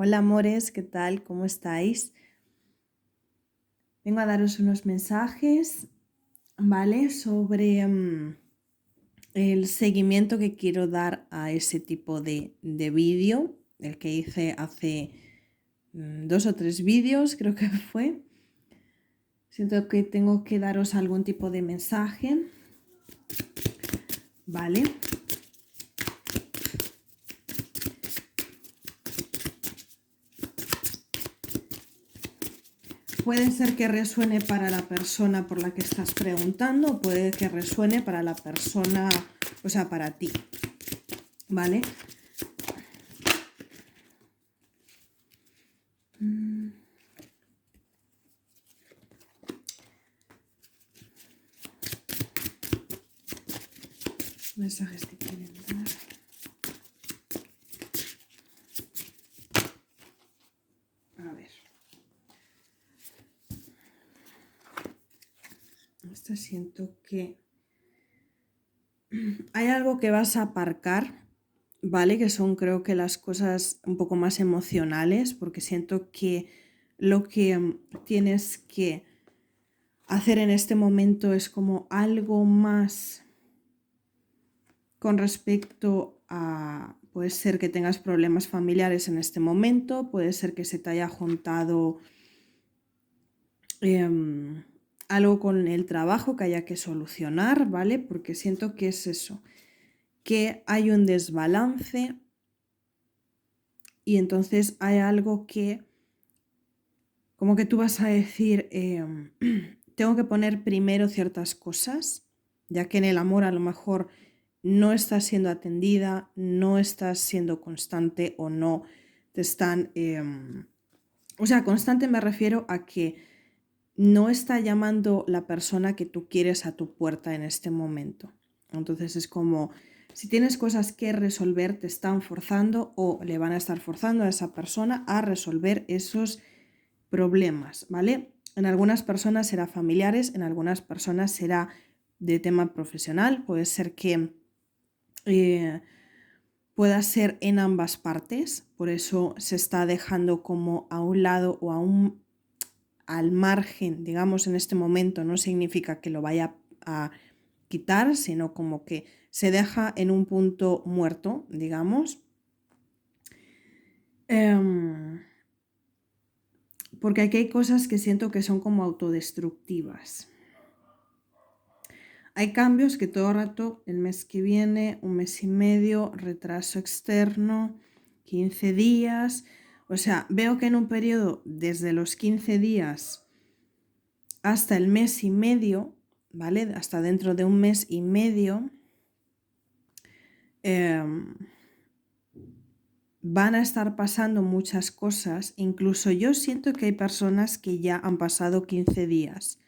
Hola amores, ¿qué tal? ¿Cómo estáis? Vengo a daros unos mensajes, ¿vale? Sobre el seguimiento que quiero dar a ese tipo de vídeo, el que hice hace 2 o 3 vídeos, creo que fue. Siento que tengo que daros algún tipo de mensaje, ¿vale? Puede ser que resuene para la persona por la que estás preguntando, o puede que resuene para la persona, o sea, para ti, ¿vale? Mensajes que quieren dar. A ver. Esto siento que hay algo que vas a aparcar, ¿vale? Que son creo que las cosas un poco más emocionales, porque siento que lo que tienes que hacer en este momento es como algo más con respecto a, puede ser que tengas problemas familiares en este momento, puede ser que se te haya juntado algo con el trabajo que haya que solucionar, ¿vale? Porque siento que es eso, que hay un desbalance y entonces hay algo que, como que tú vas a decir, tengo que poner primero ciertas cosas, ya que en el amor a lo mejor no estás siendo atendida, no estás siendo constante o no te están... o sea, constante me refiero a que no está llamando la persona que tú quieres a tu puerta en este momento. Entonces es como, si tienes cosas que resolver, te están forzando o le van a estar forzando a esa persona a resolver esos problemas, ¿vale? En algunas personas será familiares, en algunas personas será de tema profesional, puede ser que pueda ser en ambas partes, por eso se está dejando como a un lado o al margen, digamos, en este momento. No significa que lo vaya a quitar, sino como que se deja en un punto muerto, digamos. Porque aquí hay cosas que siento que son como autodestructivas. Hay cambios que todo rato, el mes que viene, un mes y medio, retraso externo, 15 días. O sea, veo que en un periodo desde los 15 días hasta el mes y medio, ¿vale? Hasta dentro de un mes y medio, van a estar pasando muchas cosas. Incluso yo siento que hay personas que ya han pasado 15 días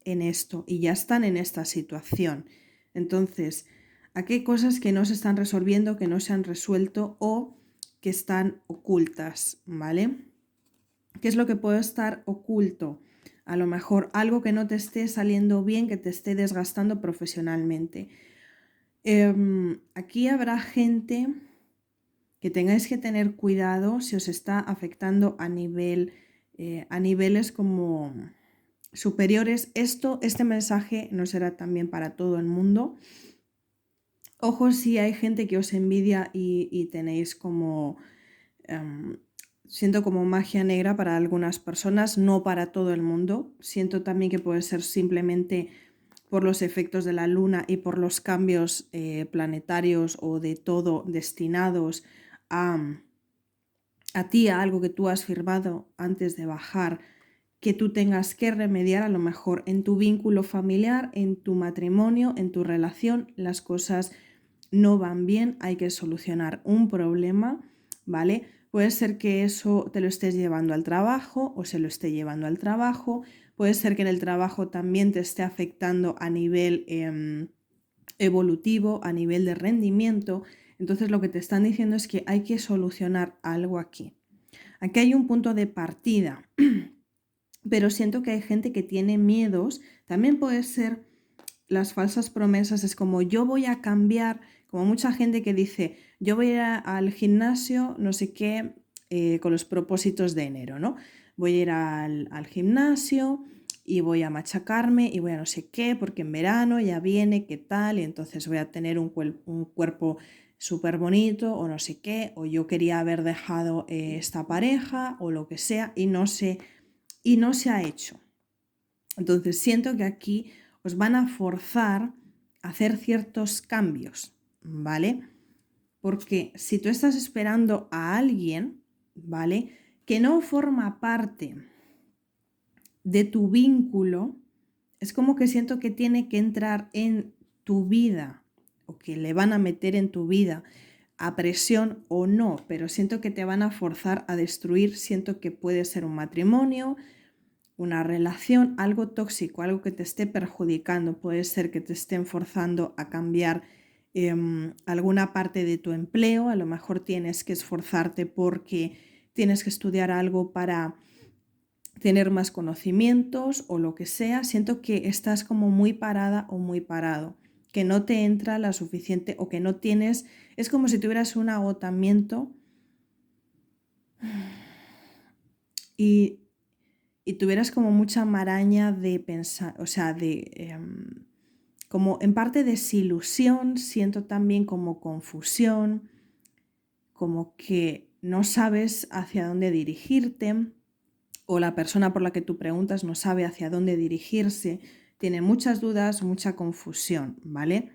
en esto y ya están en esta situación. Entonces, aquí hay cosas que no se están resolviendo, que no se han resuelto o que están ocultas, ¿vale? ¿Qué es lo que puede estar oculto? A lo mejor algo que no te esté saliendo bien, que te esté desgastando profesionalmente. Aquí habrá gente que tengáis que tener cuidado si os está afectando a niveles como superiores. Este mensaje no será también para todo el mundo. Ojo si hay gente que os envidia y tenéis como, siento como magia negra para algunas personas, no para todo el mundo. Siento también que puede ser simplemente por los efectos de la luna y por los cambios planetarios o de todo destinados a ti, a algo que tú has firmado antes de bajar, que tú tengas que remediar a lo mejor en tu vínculo familiar, en tu matrimonio, en tu relación, las cosas no van bien, hay que solucionar un problema, ¿vale? Puede ser que eso te lo estés llevando al trabajo o se lo esté llevando al trabajo, puede ser que en el trabajo también te esté afectando a nivel evolutivo, a nivel de rendimiento. Entonces lo que te están diciendo es que hay que solucionar algo aquí. Aquí hay un punto de partida, pero siento que hay gente que tiene miedos. También puede ser las falsas promesas, es como yo voy a cambiar, como mucha gente que dice, yo voy a ir al gimnasio, no sé qué, con los propósitos de enero, ¿no? Voy a ir al gimnasio y voy a machacarme y voy a no sé qué, porque en verano ya viene, qué tal, y entonces voy a tener un cuerpo súper bonito o no sé qué, o yo quería haber dejado esta pareja o lo que sea y no se ha hecho. Entonces siento que aquí os van a forzar a hacer ciertos cambios, ¿vale? Porque si tú estás esperando a alguien, ¿vale? Que no forma parte de tu vínculo, es como que siento que tiene que entrar en tu vida o que le van a meter en tu vida a presión o no, pero siento que te van a forzar a destruir, siento que puede ser un matrimonio, una relación, algo tóxico, algo que te esté perjudicando, puede ser que te estén forzando a cambiar alguna parte de tu empleo, a lo mejor tienes que esforzarte porque tienes que estudiar algo para tener más conocimientos o lo que sea, siento que estás como muy parada o muy parado, que no te entra la suficiente o que no tienes, es como si tuvieras un agotamiento y, tuvieras como mucha maraña de pensar, o sea, como en parte desilusión, siento también como confusión, como que no sabes hacia dónde dirigirte, o la persona por la que tú preguntas no sabe hacia dónde dirigirse, tiene muchas dudas, mucha confusión, ¿vale?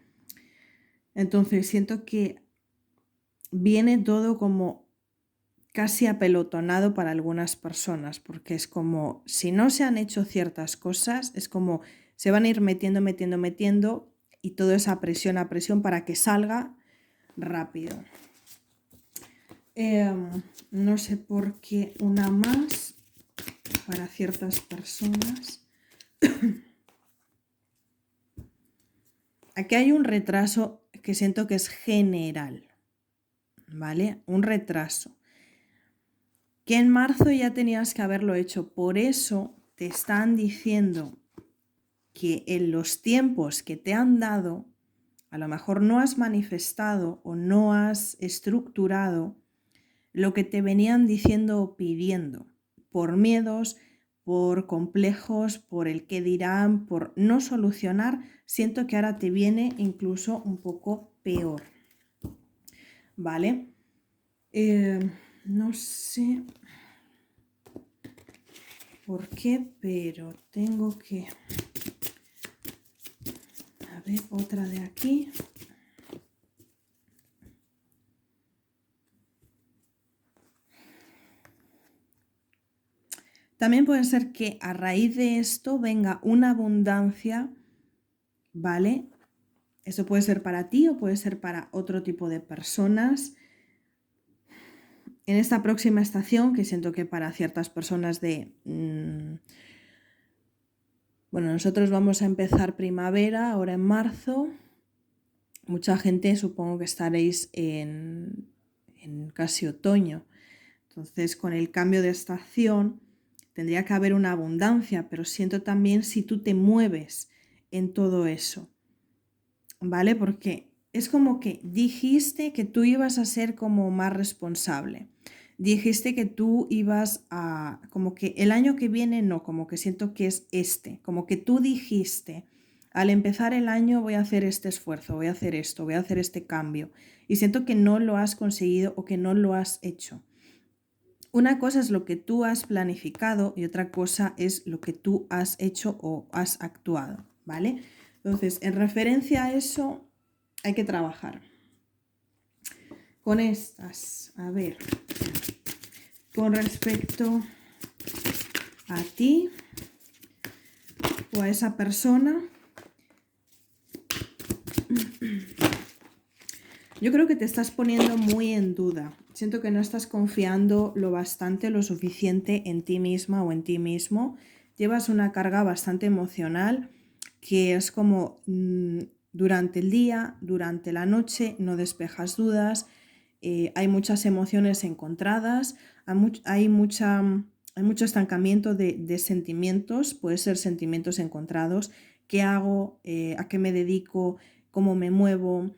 Entonces siento que viene todo como casi apelotonado para algunas personas, porque es como si no se han hecho ciertas cosas, es como se van a ir metiendo y toda esa presión a presión para que salga rápido. No sé por qué una más para ciertas personas. Aquí hay un retraso que siento que es general, ¿vale? Un retraso. Que en marzo ya tenías que haberlo hecho. Por eso te están diciendo que en los tiempos que te han dado, a lo mejor no has manifestado o no has estructurado lo que te venían diciendo o pidiendo, por miedos, por complejos, por el qué dirán, por no solucionar, siento que ahora te viene incluso un poco peor, ¿vale? No sé por qué, pero tengo que... A ver, otra de aquí. También puede ser que a raíz de esto venga una abundancia, ¿vale? Eso puede ser para ti o puede ser para otro tipo de personas. En esta próxima estación, que siento que para ciertas personas bueno, nosotros vamos a empezar primavera, ahora en marzo. Mucha gente supongo que estaréis en casi otoño. Entonces, con el cambio de estación tendría que haber una abundancia, pero siento también si tú te mueves en todo eso, ¿vale? Porque es como que dijiste que tú ibas a ser como más responsable. Dijiste que tú ibas a, como que el año que viene no, como que siento que es como que tú dijiste, al empezar el año voy a hacer este esfuerzo, voy a hacer esto, voy a hacer este cambio. Y siento que no lo has conseguido o que no lo has hecho. Una cosa es lo que tú has planificado y otra cosa es lo que tú has hecho o has actuado, ¿vale? Entonces, en referencia a eso, hay que trabajar. Con estas, a ver, con respecto a ti o a esa persona, yo creo que te estás poniendo muy en duda. Siento que no estás confiando lo bastante, lo suficiente en ti misma o en ti mismo. Llevas una carga bastante emocional que es como durante el día, durante la noche, no despejas dudas, hay muchas emociones encontradas, hay mucho estancamiento de sentimientos, puede ser sentimientos encontrados. ¿Qué hago? ¿A qué me dedico? ¿Cómo me muevo?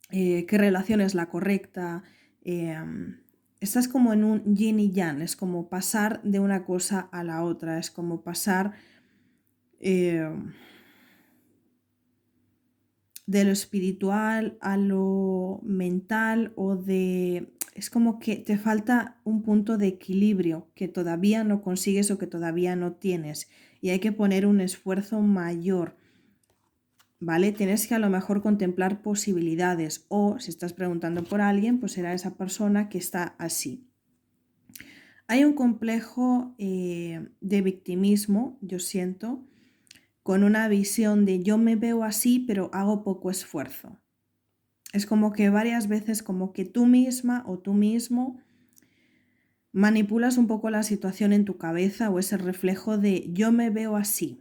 ¿Qué relación es la correcta? estás como en un yin y yang, es como pasar de una cosa a la otra, es como pasar eh, de lo espiritual a lo mental o de... Es como que te falta un punto de equilibrio que todavía no consigues o que todavía no tienes y hay que poner un esfuerzo mayor, ¿vale? Tienes que a lo mejor contemplar posibilidades o si estás preguntando por alguien, pues será esa persona que está así. Hay un complejo de victimismo, yo siento, con una visión de yo me veo así, pero hago poco esfuerzo. Es como que varias veces como que tú misma o tú mismo manipulas un poco la situación en tu cabeza o ese reflejo de yo me veo así.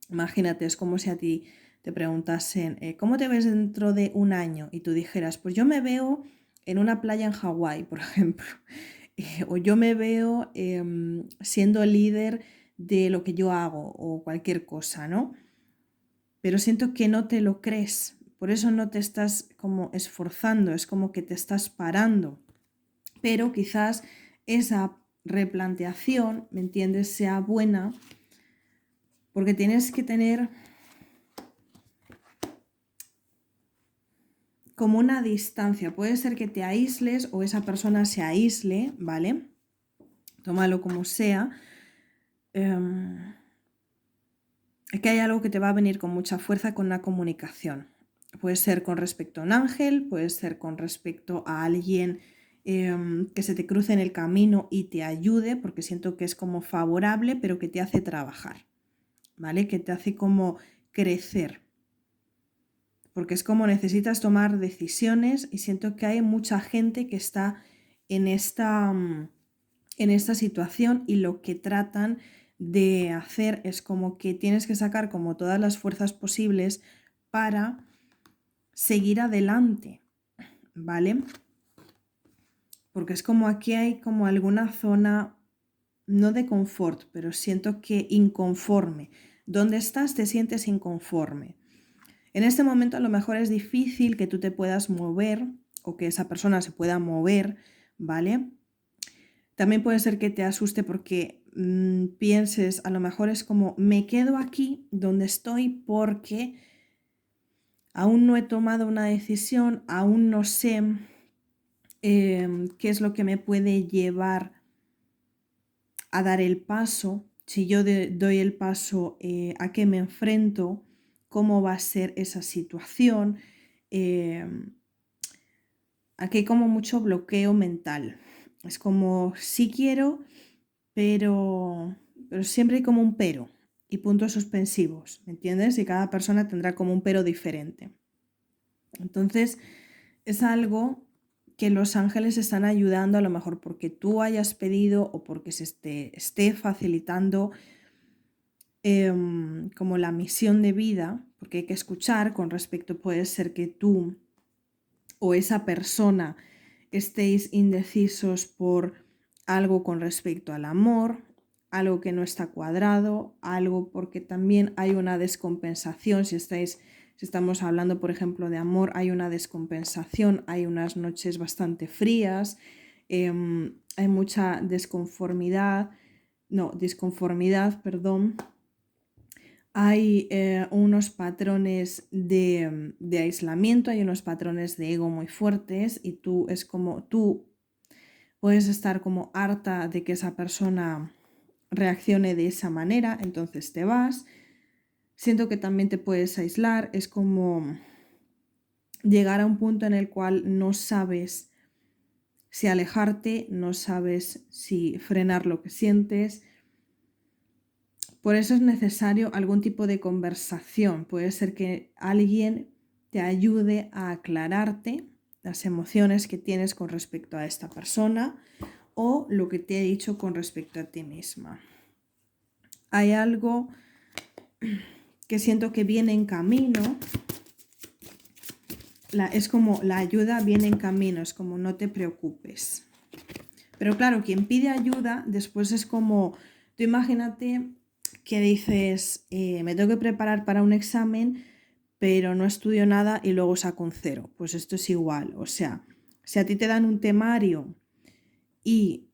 Imagínate, es como si a ti te preguntasen ¿cómo te ves dentro de un año? Y tú dijeras, pues yo me veo en una playa en Hawái, por ejemplo. O yo me veo siendo líder de lo que yo hago o cualquier cosa, ¿no? Pero siento que no te lo crees, por eso no te estás como esforzando, es como que te estás parando. Pero quizás esa replanteación, ¿me entiendes?, sea buena porque tienes que tener como una distancia. Puede ser que te aísles o esa persona se aísle, ¿vale? Tómalo como sea. Es que hay algo que te va a venir con mucha fuerza con la comunicación. Puede ser con respecto a un ángel, puede ser con respecto a alguien que se te cruce en el camino y te ayude, porque siento que es como favorable, pero que te hace trabajar, ¿vale? Que te hace como crecer, porque es como necesitas tomar decisiones y siento que hay mucha gente que está en esta situación y lo que tratan de hacer es como que tienes que sacar como todas las fuerzas posibles para seguir adelante, ¿vale? Porque es como aquí hay como alguna zona, no de confort, pero siento que inconforme. Donde estás te sientes inconforme. En este momento a lo mejor es difícil que tú te puedas mover o que esa persona se pueda mover, ¿vale? También puede ser que te asuste porque pienses, a lo mejor es como, me quedo aquí donde estoy porque aún no he tomado una decisión, aún no sé qué es lo que me puede llevar a dar el paso. Si yo doy el paso, ¿a qué me enfrento? ¿Cómo va a ser esa situación? Aquí hay como mucho bloqueo mental. Es como, sí quiero, pero siempre hay como un pero y puntos suspensivos, ¿me entiendes? Y cada persona tendrá como un pero diferente. Entonces, es algo que los ángeles están ayudando a lo mejor porque tú hayas pedido o porque se esté facilitando como la misión de vida, porque hay que escuchar con respecto, puede ser que tú o esa persona estéis indecisos por algo con respecto al amor, algo que no está cuadrado, algo porque también hay una descompensación, si estamos hablando, por ejemplo, de amor, hay una descompensación, hay unas noches bastante frías, hay mucha disconformidad, perdón. Hay unos patrones de aislamiento, hay unos patrones de ego muy fuertes y tú puedes estar como harta de que esa persona reaccione de esa manera, entonces te vas. Siento que también te puedes aislar, es como llegar a un punto en el cual no sabes si alejarte, no sabes si frenar lo que sientes. Por eso es necesario algún tipo de conversación. Puede ser que alguien te ayude a aclararte las emociones que tienes con respecto a esta persona o lo que te he dicho con respecto a ti misma. Hay algo que siento que viene en camino. Es como la ayuda viene en camino, es como no te preocupes. Pero claro, quien pide ayuda después es como, tú imagínate que dices, me tengo que preparar para un examen, pero no estudio nada y luego saco un 0. Pues esto es igual. O sea, si a ti te dan un temario y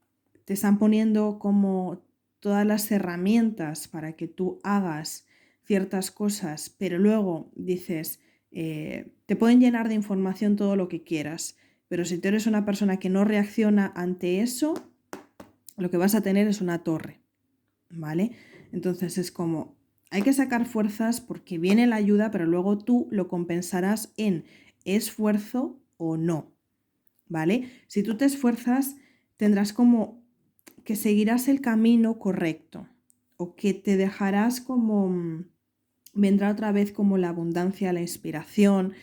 te están poniendo como todas las herramientas para que tú hagas ciertas cosas, pero luego dices, te pueden llenar de información todo lo que quieras, pero si tú eres una persona que no reacciona ante eso, lo que vas a tener es una torre, ¿vale? Entonces es como, hay que sacar fuerzas porque viene la ayuda, pero luego tú lo compensarás en esfuerzo o no, ¿vale? Si tú te esfuerzas, tendrás como que seguirás el camino correcto o que te dejarás como, vendrá otra vez como la abundancia, la inspiración,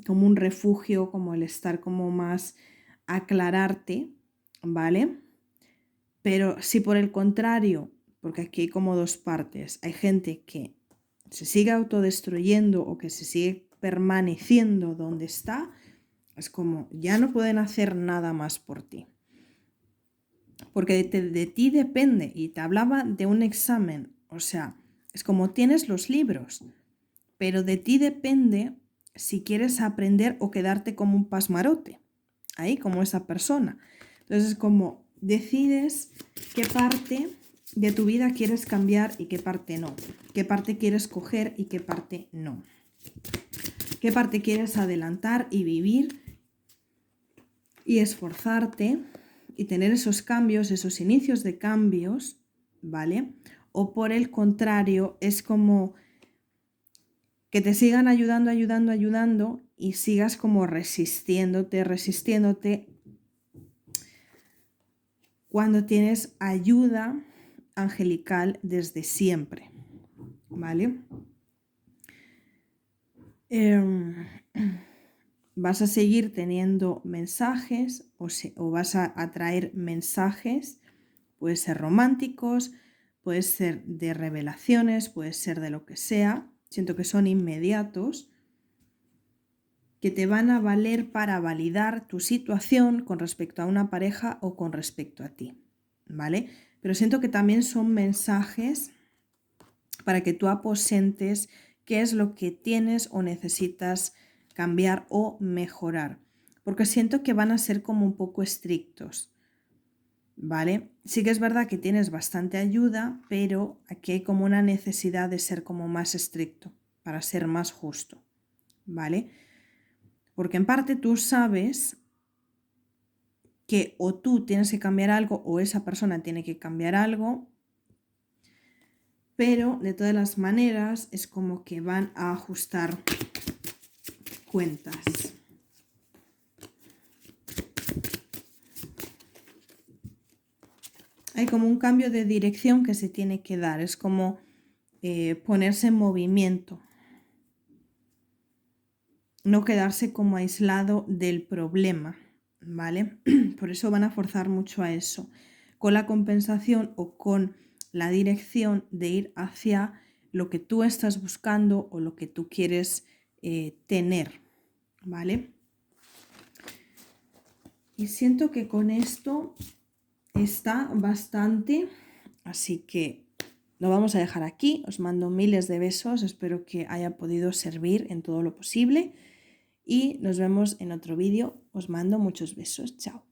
como un refugio, como el estar como más aclararte, ¿vale? Pero si por el contrario, porque aquí hay como dos partes, hay gente que se sigue autodestruyendo o que se sigue permaneciendo donde está, es como ya no pueden hacer nada más por ti. Porque de ti depende, y te hablaba de un examen, o sea, es como tienes los libros, pero de ti depende si quieres aprender o quedarte como un pasmarote, ahí como esa persona. Entonces es como decides qué parte de tu vida quieres cambiar y qué parte no, qué parte quieres coger y qué parte no, qué parte quieres adelantar y vivir y esforzarte y tener esos cambios, esos inicios de cambios, ¿vale? O por el contrario, es como que te sigan ayudando, ayudando, ayudando y sigas como resistiéndote, resistiéndote cuando tienes ayuda angelical desde siempre, ¿vale? Vas a seguir teniendo mensajes o vas a atraer mensajes, puede ser románticos, puede ser de revelaciones, puede ser de lo que sea. Siento que son inmediatos, que te van a valer para validar tu situación con respecto a una pareja o con respecto a ti, ¿vale? Pero siento que también son mensajes para que tú aposentes qué es lo que tienes o necesitas cambiar o mejorar, porque siento que van a ser como un poco estrictos, ¿vale? Sí que es verdad que tienes bastante ayuda, pero aquí hay como una necesidad de ser como más estricto para ser más justo, ¿vale? Porque en parte tú sabes que o tú tienes que cambiar algo o esa persona tiene que cambiar algo, pero de todas las maneras es como que van a ajustar cuentas. Hay como un cambio de dirección que se tiene que dar, es como ponerse en movimiento, no quedarse como aislado del problema, ¿vale? Por eso van a forzar mucho a eso, con la compensación o con la dirección de ir hacia lo que tú estás buscando o lo que tú quieres tener, ¿vale? Y siento que con esto está bastante, así que lo vamos a dejar aquí. Os mando miles de besos, espero que haya podido servir en todo lo posible y nos vemos en otro vídeo. Os mando muchos besos, chao.